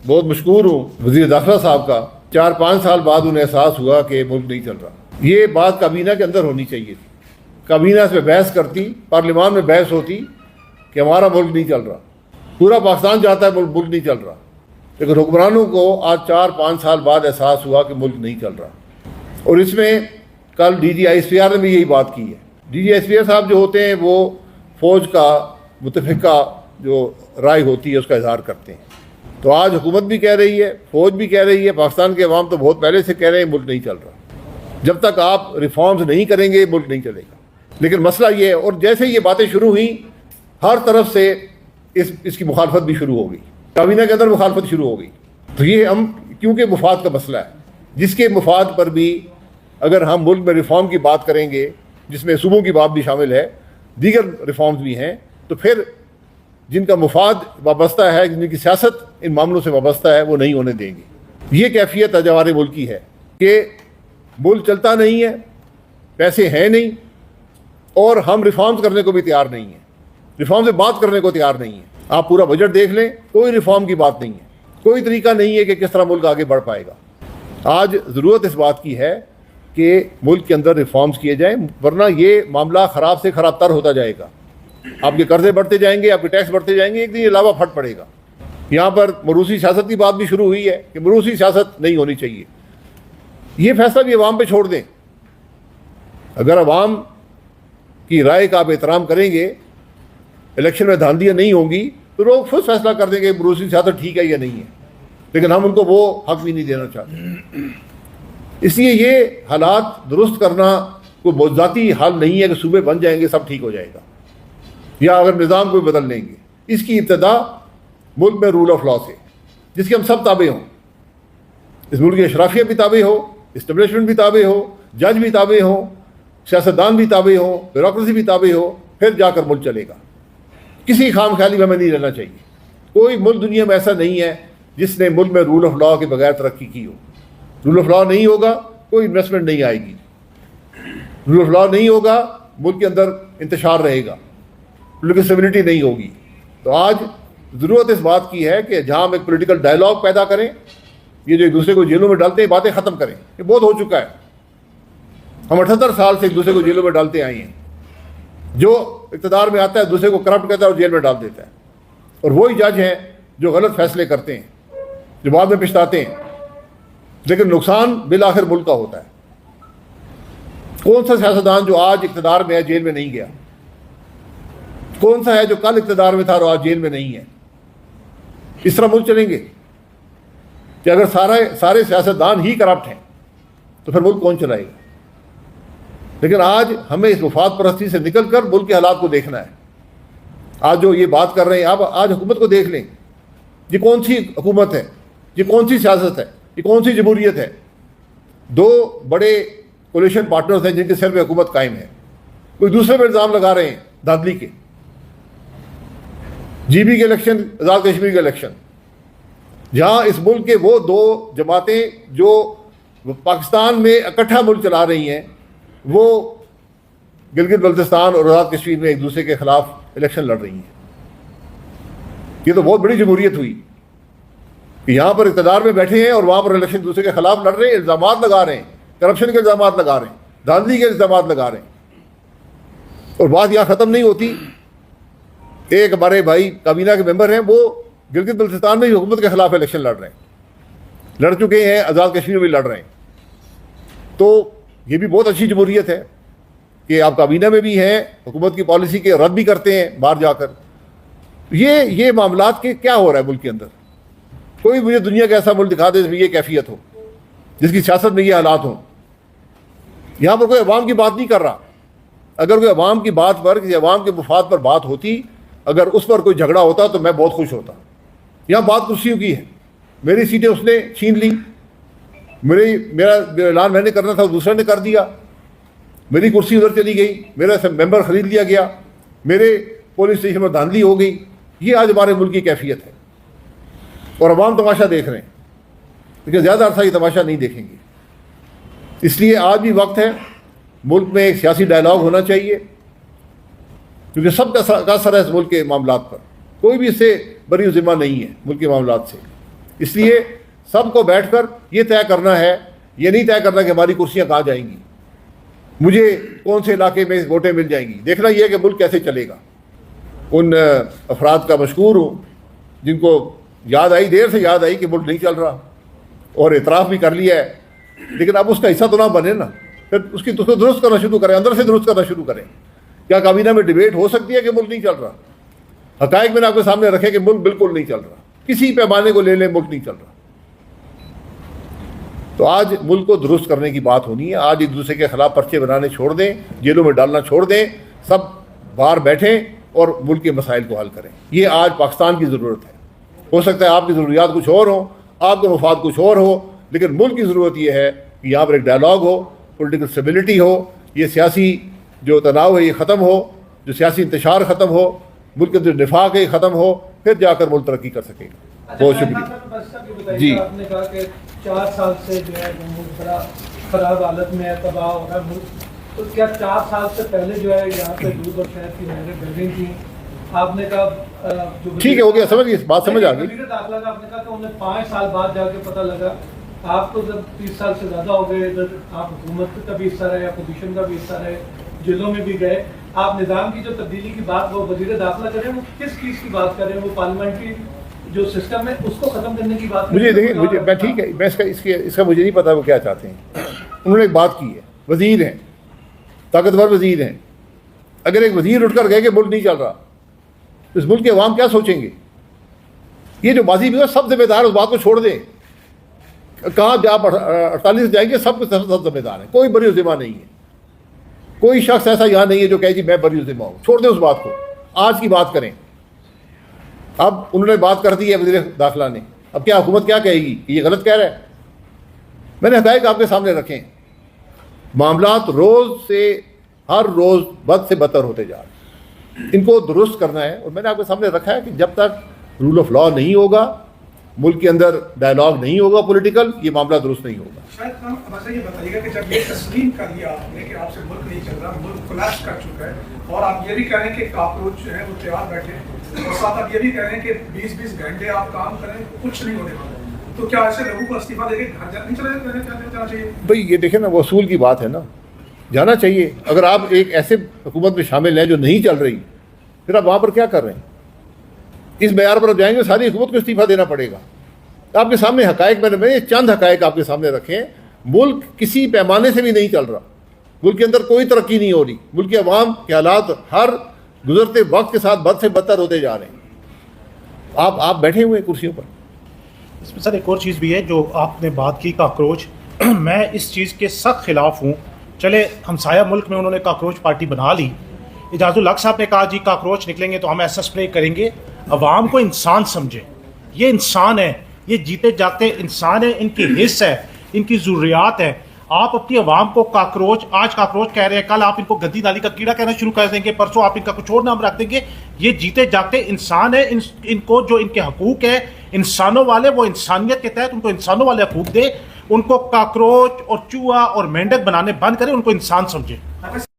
بہت مشکور ہوں وزیر داخلہ صاحب کا، 4-5 سال بعد انہیں احساس ہوا کہ ملک نہیں چل رہا۔ یہ بات کابینہ کے اندر ہونی چاہیے تھی، کابینہ اس پہ بحث کرتی، پارلیمان میں بحث ہوتی کہ ہمارا ملک نہیں چل رہا، پورا پاکستان چاہتا ہے ملک نہیں چل رہا، لیکن حکمرانوں کو آج 4-5 سال بعد احساس ہوا کہ ملک نہیں چل رہا۔ اور اس میں کل D G I S P R نے بھی یہی بات کی ہے۔ D G I S P R صاحب جو ہوتے ہیں وہ فوج کا متفقہ جو رائے ہوتی ہے اس کا اظہار کرتے ہیں۔ تو آج حکومت بھی کہہ رہی ہے، فوج بھی کہہ رہی ہے، پاکستان کے عوام تو بہت پہلے سے کہہ رہے ہیں ملک نہیں چل رہا۔ جب تک آپ ریفارمز نہیں کریں گے ملک نہیں چلے گا۔ لیکن مسئلہ یہ ہے، اور جیسے یہ باتیں شروع ہوئیں ہر طرف سے اس کی مخالفت بھی شروع ہو گئی، کابینہ کے اندر مخالفت شروع ہو گئی۔ تو یہ ہم کیونکہ مفاد کا مسئلہ ہے، جس کے مفاد پر بھی اگر ہم ملک میں ریفارم کی بات کریں گے، جس میں صوبوں کی بات بھی شامل ہے، دیگر ریفارمز بھی ہیں، تو پھر جن کا مفاد وابستہ ہے، جن کی سیاست ان معاملوں سے وابستہ ہے، وہ نہیں ہونے دیں گے۔ یہ کیفیت ہے ہمارے ملک کی ہے کہ ملک چلتا نہیں ہے، پیسے ہیں نہیں، اور ہم ریفارمز کرنے کو بھی تیار نہیں ہیں، ریفارم سے بات کرنے کو تیار نہیں ہیں۔ آپ پورا بجٹ دیکھ لیں، کوئی ریفارم کی بات نہیں ہے، کوئی طریقہ نہیں ہے کہ کس طرح ملک آگے بڑھ پائے گا۔ آج ضرورت اس بات کی ہے کہ ملک کے اندر ریفارمز کیے جائیں، ورنہ یہ معاملہ خراب سے خراب تر ہوتا جائے گا۔ آپ کے قرضے بڑھتے جائیں گے، آپ کے ٹیکس بڑھتے جائیں گے، ایک دن یہ علاوہ پھٹ پڑے گا۔ یہاں پر موروثی سیاست کی بات بھی شروع ہوئی ہے کہ موروثی سیاست نہیں ہونی چاہیے۔ یہ فیصلہ بھی عوام پہ چھوڑ دیں۔ اگر عوام کی رائے کا آپ احترام کریں گے، الیکشن میں دھاندلیاں نہیں ہوں گی، تو لوگ خود فیصلہ کر دیں گے موروثی سیاست ٹھیک ہے یا نہیں ہے۔ لیکن ہم ان کو وہ حق بھی نہیں دینا چاہتے۔ اس لیے یہ حالات درست کرنا کوئی ذاتی حل نہیں ہے کہ صوبے بن جائیں گے سب ٹھیک ہو جائے گا، یا اگر نظام کو بدل لیں گے۔ اس کی ابتدا ملک میں رول آف لا سے، جس کے ہم سب تابع ہوں۔ اس ملک کی اشرافیہ بھی تابع ہو، اسٹیبلشمنٹ بھی تابع ہو، جج بھی تابع ہوں، سیاستدان بھی تابع ہو، بیوروکریسی بھی تابع ہو، پھر جا کر ملک چلے گا۔ کسی خام خیالی میں ہمیں نہیں رہنا چاہیے۔ کوئی ملک دنیا میں ایسا نہیں ہے جس نے ملک میں رول آف لا کے بغیر ترقی کی ہو۔ رول آف لا نہیں ہوگا، کوئی انویسٹمنٹ نہیں آئے گی۔ رول آف لا نہیں ہوگا، ملک کے اندر انتشار رہے گا، پولیٹیکل اسٹیبلٹی نہیں ہوگی۔ تو آج ضرورت اس بات کی ہے کہ جہاں ہم ایک پولیٹیکل ڈائلاگ پیدا کریں، یہ جو ایک دوسرے کو جیلوں میں ڈالتے ہیں باتیں ختم کریں۔ یہ بہت ہو چکا ہے، ہم 78 سال سے ایک دوسرے کو جیلوں میں ڈالتے آئے ہیں۔ جو اقتدار میں آتا ہے دوسرے کو کرپٹ کرتا ہے اور جیل میں ڈال دیتا ہے، اور وہی جج ہیں جو غلط فیصلے کرتے ہیں، جو بعد میں پچھتاتے ہیں، لیکن نقصان بالآخر ملک کا ہوتا ہے۔ کون سا سیاستدان جو آج اقتدار میں ہے جیل میں نہیں گیا؟ کون سا ہے جو کل اقتدار میں تھا اور آج جیل میں نہیں ہے؟ اس طرح ملک چلیں گے کہ اگر سارے سیاستدان ہی کرپٹ ہیں تو پھر ملک کون چلائے گا؟ لیکن آج ہمیں اس مفاد پرستی سے نکل کر ملک کے حالات کو دیکھنا ہے۔ آج جو یہ بات کر رہے ہیں، آپ آج حکومت کو دیکھ لیں، یہ کون سی حکومت ہے، یہ کون سی سیاست ہے، یہ کون سی جمہوریت ہے؟ دو بڑے کولیشن پارٹنرز ہیں جن کے سر پہ حکومت قائم ہے، کوئی دوسرے پہ الزام لگا رہے ہیں دھاندلی کے۔ جی بی کے الیکشن، آزاد کشمیر کے الیکشن، جہاں اس ملک کے وہ دو جماعتیں جو پاکستان میں اکٹھا ملک چلا رہی ہیں، وہ گلگت بلتستان اور آزاد کشمیر میں ایک دوسرے کے خلاف الیکشن لڑ رہی ہیں۔ یہ تو بہت بڑی جمہوریت ہوئی کہ یہاں پر اقتدار میں بیٹھے ہیں اور وہاں پر الیکشن دوسرے کے خلاف لڑ رہے ہیں، الزامات لگا رہے ہیں، کرپشن کے الزامات لگا رہے ہیں، دھاندلی کے الزامات لگا رہے ہیں، اور بات یہاں ختم نہیں ہوتی۔ ایک ہمارے بھائی کابینہ کے ممبر ہیں، وہ گلگت بلتستان میں بھی حکومت کے خلاف الیکشن لڑ رہے ہیں، لڑ چکے ہیں، آزاد کشمیر میں بھی لڑ رہے ہیں۔ تو یہ بھی بہت اچھی جمہوریت ہے کہ آپ کابینہ میں بھی ہیں، حکومت کی پالیسی کے رد بھی کرتے ہیں باہر جا کر۔ یہ معاملات کے کیا ہو رہا ہے ملک کے اندر؟ کوئی مجھے دنیا کا ایسا ملک دکھا دے جس میں یہ کیفیت ہو، جس کی سیاست میں یہ حالات ہوں۔ یہاں پر کوئی عوام کی بات نہیں کر رہا۔ اگر کوئی عوام کی بات پر، کسی عوام کے مفاد پر بات ہوتی، اگر اس پر کوئی جھگڑا ہوتا تو میں بہت خوش ہوتا۔ یہاں بات کرسیوں کی ہے، میری سیٹیں اس نے چھین لی، میرا اعلان میں نے کرنا تھا دوسرے نے کر دیا، میری کرسی ادھر چلی گئی، میرا ممبر خرید لیا گیا، میرے پولیس اسٹیشن میں دھاندلی ہو گئی۔ یہ آج ہمارے ملک کی کیفیت ہے، اور عوام تماشا دیکھ رہے ہیں، لیکن زیادہ عرصہ یہ تماشا نہیں دیکھیں گے۔ اس لیے آج بھی وقت ہے، ملک میں ایک سیاسی ڈائلاگ ہونا چاہیے، کیونکہ سب کا اثر ہے اس ملک کے معاملات پر، کوئی بھی اس سے بری ذمہ نہیں ہے ملک کے معاملات سے۔ اس لیے سب کو بیٹھ کر یہ طے کرنا ہے، یہ نہیں طے کرنا کہ ہماری کرسیاں کہاں جائیں گی، مجھے کون سے علاقے میں ووٹیں مل جائیں گی. دیکھنا یہ ہے کہ ملک کیسے چلے گا. ان افراد کا مشکور ہوں جن کو یاد آئی، دیر سے یاد آئی کہ ملک نہیں چل رہا، اور اعتراف بھی کر لیا ہے، لیکن اب اس کا حصہ تو نہ بنے نا. پھر اس کو درست کرنا شروع کریں، اندر سے درست کرنا شروع کریں. کیا کابینہ میں ڈیبیٹ ہو سکتی ہے کہ ملک نہیں چل رہا؟ حقائق میں نے آپ کے سامنے رکھے کہ ملک بالکل نہیں چل رہا، کسی پیمانے کو لے لیں ملک نہیں چل رہا. تو آج ملک کو درست کرنے کی بات ہونی ہے. آج ایک دوسرے کے خلاف پرچے بنانے چھوڑ دیں، جیلوں میں ڈالنا چھوڑ دیں، سب باہر بیٹھیں اور ملک کے مسائل کو حل کریں. یہ آج پاکستان کی ضرورت ہے. ہو سکتا ہے آپ کی ضروریات کچھ اور ہوں، آپ کے مفاد کچھ اور ہو، لیکن ملک کی ضرورت یہ ہے کہ یہاں پر ایک ڈائلاگ ہو، پولیٹیکل اسٹیبلٹی ہو، یہ سیاسی جو تناؤ ہے یہ ختم ہو، جو سیاسی انتشار ختم ہو، ملک کے اندر نفاق ہے ختم ہو، پھر جا کر ملک ترقی کر سکے گا. بہت شکریہ. جی آپ نے کہا کہ 4 سال سے جو ہے ملک بڑا خراب حالت میں ہے، تباہ ہو رہا ہے ملک. تو کیا 4 سال سے پہلے جو ہے یہاں پہ دودھ اور شہد کی نہریں بڑھ گئی تھیں؟ آپ نے کہا ٹھیک ہے، ہو گیا، سمجھ گئی، بات سمجھ آ گئی. وزیر داخلہ کا آپ نے کہا کہ انہیں 5 سال بعد جا کے پتہ لگا. آپ تو جب 30 سال سے زیادہ ہو گئے، ادھر آپ حکومت کا بھی حصہ رہے، اپوزیشن کا بھی حصہ رہے، جیلوں میں بھی گئے. آپ نظام کی جو تبدیلی کی بات وہ وزیر داخلہ کریں، وہ کس چیز کی بات کریں؟ وہ پارلیمنٹری جو سسٹم ہے اس کو ختم کرنے کی بات. مجھے دیکھیں، میں ٹھیک ہے، میں اس کا مجھے نہیں پتا وہ کیا چاہتے ہیں. انہوں نے ایک بات کی ہے، وزیر ہیں، طاقتور وزیر ہیں. اگر ایک وزیر اٹھ کر گئے کہ ملک نہیں چل رہا تو اس ملک کے عوام کیا سوچیں گے؟ یہ جو ماضی میں سب ذمہ دار اس بات کو چھوڑ دیں. کہاں آپ 48 جائیں گے، سب ذمہ دار ہیں، کوئی بری ذمہ نہیں ہے. کوئی شخص ایسا یہاں نہیں ہے جو کہے جی میں بری ذمہ ہوں. چھوڑ دیں اس بات کو، آج کی بات کریں. اب انہوں نے بات کر دی ہے وزیر داخلہ نے، اب کیا حکومت کیا کہے گی کہ یہ غلط کہہ رہا ہے؟ میں نے حقائق آپ کے سامنے رکھے ہیں. معاملات روز سے ہر روز بد سے بدتر ہوتے جا رہے ہیں. ان کو درست کرنا ہے، اور میں نے آپ کے سامنے رکھا ہے کہ جب تک رول آف لا نہیں ہوگا، ملک کے اندر ڈائلاگ نہیں ہوگا پولیٹیکل، یہ معاملہ درست نہیں ہوگا. شاید ہم اب یہ بتائیے گا کہ جب یہ تسلیم کر لیا آپ نے کہ آپ سے ملک نہیں چل رہا، ملک کولیپس کر چکا ہے، اور آپ یہ بھی کہہ رہے ہیں کہ کاکروچ جو ہے وہ تیار بیٹھے، اور ساتھ آپ یہ بھی کہہ رہے ہیں کہ 20 گھنٹے آپ کام کریں کچھ نہیں ہونے والا، تو کیا ایسے لوگوں کو استعفیٰ دے کے گھر نہیں جانا چاہیے؟ بھائی یہ دیکھیں نا، وہ اصول کی بات ہے نا، جانا چاہیے. اگر آپ ایک ایسے حکومت میں شامل ہیں جو نہیں چل رہی، پھر آپ وہاں پر کیا کر رہے ہیں؟ اس معیار پر آپ جائیں گے ساری حکومت کو استعفیٰ دینا پڑے گا. آپ کے سامنے حقائق میں نے چند حقائق آپ کے سامنے رکھے ہیں. ملک کسی پیمانے سے بھی نہیں چل رہا، ملک کے اندر کوئی ترقی نہیں ہو رہی، ملک کے عوام کے حالات ہر گزرتے وقت کے ساتھ بد سے بدتر ہوتے جا رہے ہیں. آپ بیٹھے ہوئے کرسیوں پر. اس میں سر ایک اور چیز بھی ہے جو آپ نے بات کی، کاکروچ. میں اس چیز کے سخت خلاف ہوں. چلے ہمسایہ ملک میں انہوں نے کاکروچ پارٹی بنا لی، اعجاز الحق صاحب نے کہا جی کاکروچ نکلیں گے تو ہم ایسا اسپرے کریں گے. عوام کو انسان سمجھے، یہ انسان ہے، یہ جیتے جاگتے انسان ہے، ان کی حص ہے، ان کی ضروریات ہے. آپ اپنی عوام کو کاکروچ، آج کاکروچ کہہ رہے ہیں، کل آپ ان کو گدی نالی کا کیڑا کہنا شروع کر دیں گے، پرسوں آپ ان کا کچھ اور نام رکھ دیں گے. یہ جیتے جاگتے انسان ہے. ان کو جو ان کے حقوق ہے انسانوں والے، وہ انسانیت کے تحت ان کو انسانوں والے حقوق دے. ان کو کاکروچ اور چوہا اور مینڈک بنانے بند کریں، ان کو انسان سمجھے.